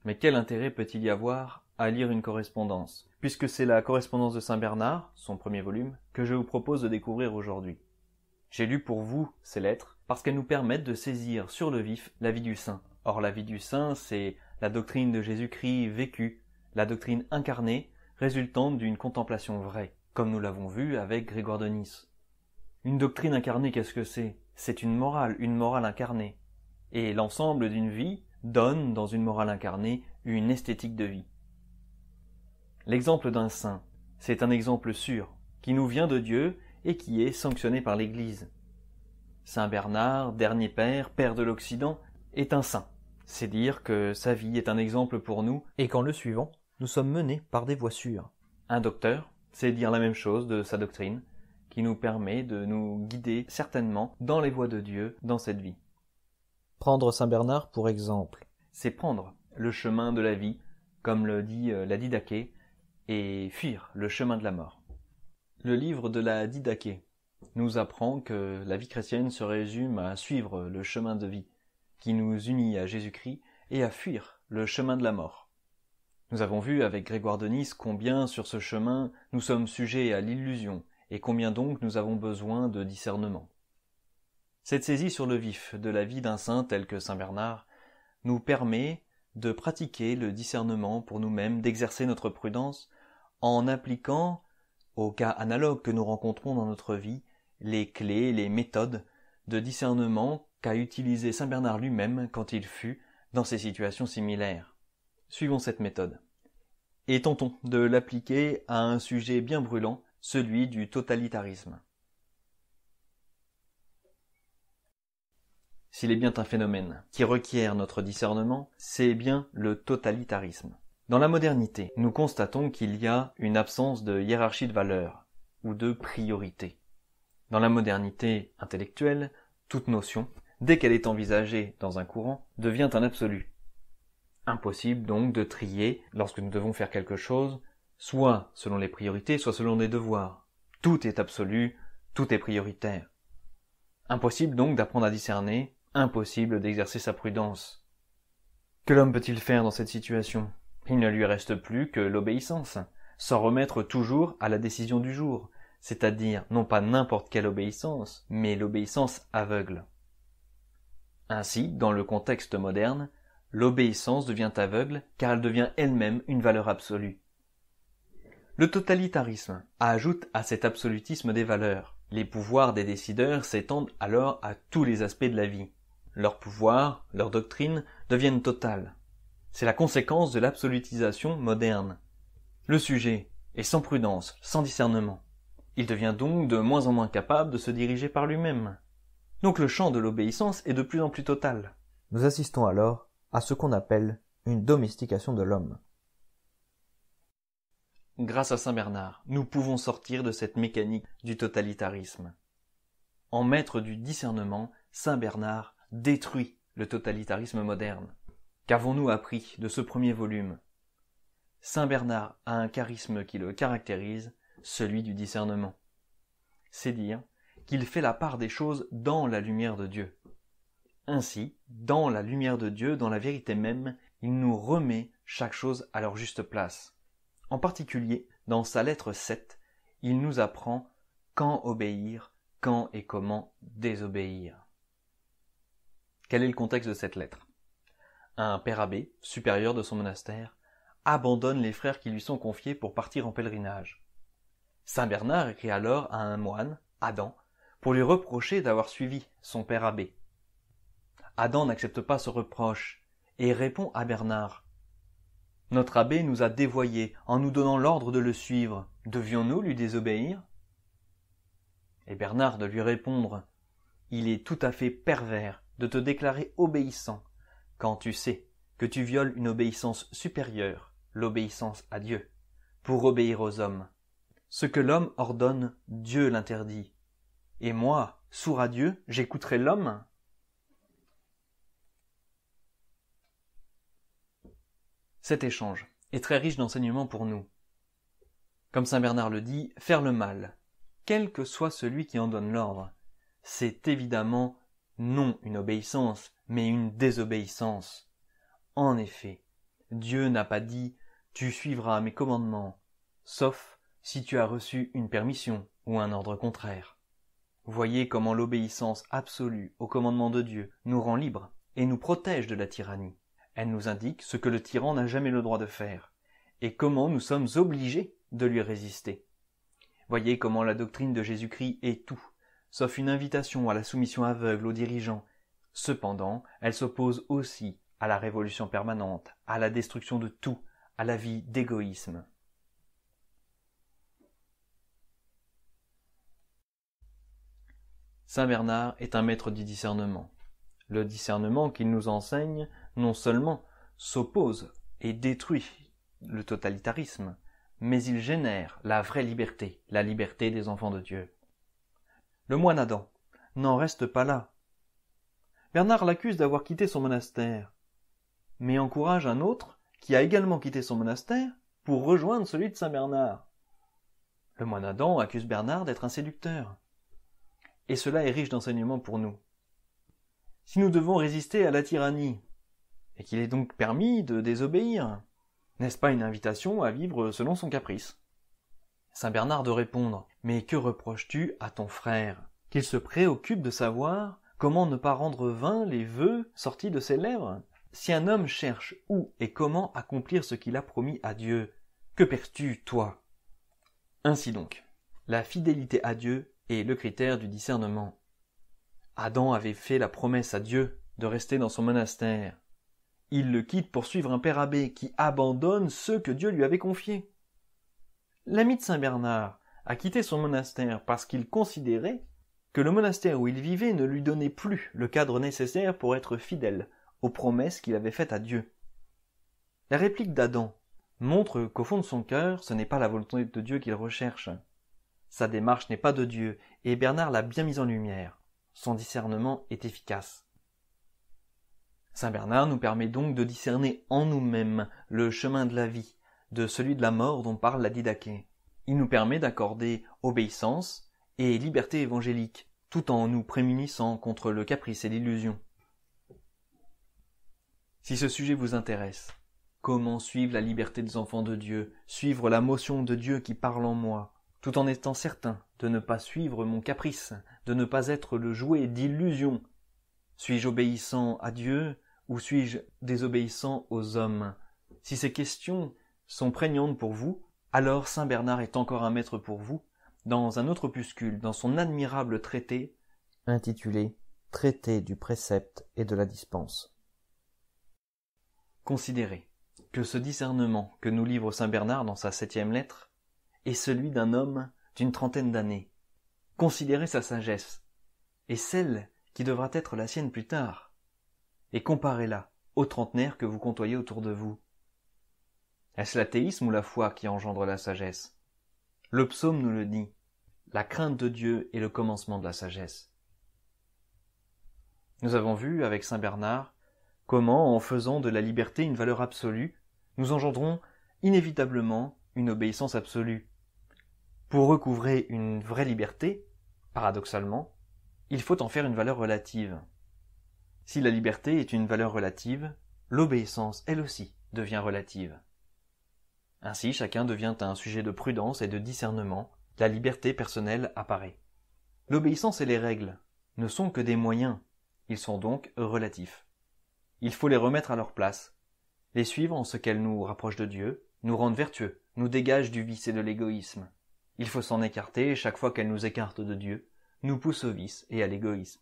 Mais quel intérêt peut-il y avoir à lire une correspondance, puisque c'est la correspondance de Saint Bernard, son premier volume, que je vous propose de découvrir aujourd'hui. J'ai lu pour vous ces lettres parce qu'elles nous permettent de saisir sur le vif la vie du saint. Or la vie du saint, c'est la doctrine de Jésus-Christ vécue, la doctrine incarnée, résultante d'une contemplation vraie, comme nous l'avons vu avec Grégoire de Nice. Une doctrine incarnée, qu'est-ce que c'est ? C'est une morale incarnée. Et l'ensemble d'une vie donne, dans une morale incarnée, une esthétique de vie. L'exemple d'un saint, c'est un exemple sûr, qui nous vient de Dieu et qui est sanctionné par l'Église. Saint Bernard, dernier père, père de l'Occident, est un saint. C'est dire que sa vie est un exemple pour nous et qu'en le suivant, nous sommes menés par des voies sûres. Un docteur, c'est dire la même chose de sa doctrine, qui nous permet de nous guider certainement dans les voies de Dieu dans cette vie. Prendre Saint Bernard pour exemple, c'est prendre le chemin de la vie, comme le dit la Didaché, et fuir le chemin de la mort. Le livre de la Didaché nous apprend que la vie chrétienne se résume à suivre le chemin de vie, qui nous unit à Jésus-Christ et à fuir le chemin de la mort. Nous avons vu avec Grégoire de Nice combien sur ce chemin nous sommes sujets à l'illusion et combien donc nous avons besoin de discernement. Cette saisie sur le vif de la vie d'un saint tel que Saint Bernard nous permet de pratiquer le discernement pour nous-mêmes, d'exercer notre prudence en appliquant, aux cas analogues que nous rencontrons dans notre vie, les clés, les méthodes de discernement qu'a utilisé Saint Bernard lui-même quand il fut dans ces situations similaires. Suivons cette méthode. Et tentons de l'appliquer à un sujet bien brûlant, celui du totalitarisme. S'il est bien un phénomène qui requiert notre discernement, c'est bien le totalitarisme. Dans la modernité, nous constatons qu'il y a une absence de hiérarchie de valeurs ou de priorité. Dans la modernité intellectuelle, toute notion, dès qu'elle est envisagée dans un courant, devient un absolu. Impossible donc de trier, lorsque nous devons faire quelque chose, soit selon les priorités, soit selon les devoirs. Tout est absolu, tout est prioritaire. Impossible donc d'apprendre à discerner, impossible d'exercer sa prudence. Que l'homme peut-il faire dans cette situation ? Il ne lui reste plus que l'obéissance, s'en remettre toujours à la décision du jour, c'est-à-dire non pas n'importe quelle obéissance, mais l'obéissance aveugle. Ainsi, dans le contexte moderne, l'obéissance devient aveugle car elle devient elle-même une valeur absolue. Le totalitarisme ajoute à cet absolutisme des valeurs. Les pouvoirs des décideurs s'étendent alors à tous les aspects de la vie. Leur pouvoir, leur doctrine deviennent totales. C'est la conséquence de l'absolutisation moderne. Le sujet est sans prudence, sans discernement. Il devient donc de moins en moins capable de se diriger par lui-même. Donc le champ de l'obéissance est de plus en plus total. Nous assistons alors à ce qu'on appelle une domestication de l'homme. Grâce à Saint Bernard, nous pouvons sortir de cette mécanique du totalitarisme. En maître du discernement, Saint Bernard détruit le totalitarisme moderne. Qu'avons-nous appris de ce premier volume ? Saint Bernard a un charisme qui le caractérise, celui du discernement. C'est dire qu'il fait la part des choses dans la lumière de Dieu. Ainsi, dans la lumière de Dieu, dans la vérité même, il nous remet chaque chose à leur juste place. En particulier, dans sa lettre 7, il nous apprend quand obéir, quand et comment désobéir. Quel est le contexte de cette lettre ? Un père abbé, supérieur de son monastère, abandonne les frères qui lui sont confiés pour partir en pèlerinage. Saint Bernard écrit alors à un moine, Adam, pour lui reprocher d'avoir suivi son père abbé. Adam n'accepte pas ce reproche et répond à Bernard. « Notre abbé nous a dévoyés en nous donnant l'ordre de le suivre. Devions-nous lui désobéir ?» Et Bernard de lui répondre « Il est tout à fait pervers de te déclarer obéissant quand tu sais que tu violes une obéissance supérieure, l'obéissance à Dieu, pour obéir aux hommes. Ce que l'homme ordonne, Dieu l'interdit. Et moi, sourd à Dieu, j'écouterai l'homme ?» Cet échange est très riche d'enseignements pour nous. Comme saint Bernard le dit, faire le mal, quel que soit celui qui en donne l'ordre, c'est évidemment non une obéissance, mais une désobéissance. En effet, Dieu n'a pas dit « tu suivras mes commandements », sauf si tu as reçu une permission ou un ordre contraire. Voyez comment l'obéissance absolue aux commandements de Dieu nous rend libres et nous protège de la tyrannie. Elle nous indique ce que le tyran n'a jamais le droit de faire et comment nous sommes obligés de lui résister. Voyez comment la doctrine de Jésus-Christ est tout, sauf une invitation à la soumission aveugle aux dirigeants. Cependant, elle s'oppose aussi à la révolution permanente, à la destruction de tout, à la vie d'égoïsme. Saint Bernard est un maître du discernement. Le discernement qu'il nous enseigne non seulement s'oppose et détruit le totalitarisme, mais il génère la vraie liberté, la liberté des enfants de Dieu. Le moine Adam n'en reste pas là. Bernard l'accuse d'avoir quitté son monastère, mais encourage un autre qui a également quitté son monastère pour rejoindre celui de Saint Bernard. Le moine Adam accuse Bernard d'être un séducteur. Et cela est riche d'enseignements pour nous. Si nous devons résister à la tyrannie, et qu'il est donc permis de désobéir, n'est-ce pas une invitation à vivre selon son caprice? Saint Bernard de répondre « Mais que reproches-tu à ton frère? Qu'il se préoccupe de savoir comment ne pas rendre vains les vœux sortis de ses lèvres? Si un homme cherche où et comment accomplir ce qu'il a promis à Dieu, que perds-tu, toi ?» Ainsi donc, la fidélité à Dieu est le critère du discernement. Adam avait fait la promesse à Dieu de rester dans son monastère. Il le quitte pour suivre un père abbé qui abandonne ceux que Dieu lui avait confiés. L'ami de Saint Bernard a quitté son monastère parce qu'il considérait que le monastère où il vivait ne lui donnait plus le cadre nécessaire pour être fidèle aux promesses qu'il avait faites à Dieu. La réplique d'Adam montre qu'au fond de son cœur, ce n'est pas la volonté de Dieu qu'il recherche. Sa démarche n'est pas de Dieu, et Bernard l'a bien mise en lumière. Son discernement est efficace. Saint Bernard nous permet donc de discerner en nous-mêmes le chemin de la vie, de celui de la mort dont parle la Didaché. Il nous permet d'accorder obéissance et liberté évangélique, tout en nous prémunissant contre le caprice et l'illusion. Si ce sujet vous intéresse, comment suivre la liberté des enfants de Dieu, suivre la motion de Dieu qui parle en moi, tout en étant certain de ne pas suivre mon caprice, de ne pas être le jouet d'illusions. Suis-je obéissant à Dieu ou suis-je désobéissant aux hommes? Si ces questions sont prégnantes pour vous, alors Saint Bernard est encore un maître pour vous, dans un autre opuscule, dans son admirable traité intitulé « Traité du précepte et de la dispense ». Considérez que ce discernement que nous livre Saint Bernard dans sa 7e lettre est celui d'un homme d'une 30aine d'années. Considérez sa sagesse, et celle qui devra être la sienne plus tard, et comparez-la aux trentenaires que vous côtoyez autour de vous. Est-ce l'athéisme ou la foi qui engendre la sagesse? Le psaume nous le dit, la crainte de Dieu est le commencement de la sagesse. Nous avons vu avec Saint Bernard comment, en faisant de la liberté une valeur absolue, nous engendrons inévitablement une obéissance absolue. Pour recouvrer une vraie liberté, paradoxalement, il faut en faire une valeur relative. Si la liberté est une valeur relative, l'obéissance, elle aussi, devient relative. Ainsi, chacun devient un sujet de prudence et de discernement, la liberté personnelle apparaît. L'obéissance et les règles ne sont que des moyens, ils sont donc relatifs. Il faut les remettre à leur place, les suivre en ce qu'elles nous rapprochent de Dieu, nous rendent vertueux, nous dégagent du vice et de l'égoïsme. Il faut s'en écarter et chaque fois qu'elles nous écartent de Dieu, nous poussent au vice et à l'égoïsme.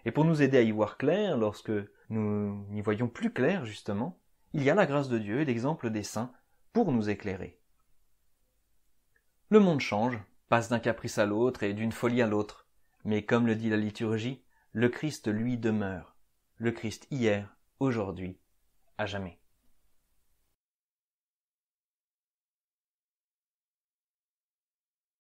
Et pour nous aider à y voir clair, lorsque nous n'y voyons plus clair justement, il y a la grâce de Dieu et l'exemple des saints pour nous éclairer. Le monde change, passe d'un caprice à l'autre et d'une folie à l'autre, mais comme le dit la liturgie, le Christ lui demeure, le Christ hier, aujourd'hui, à jamais.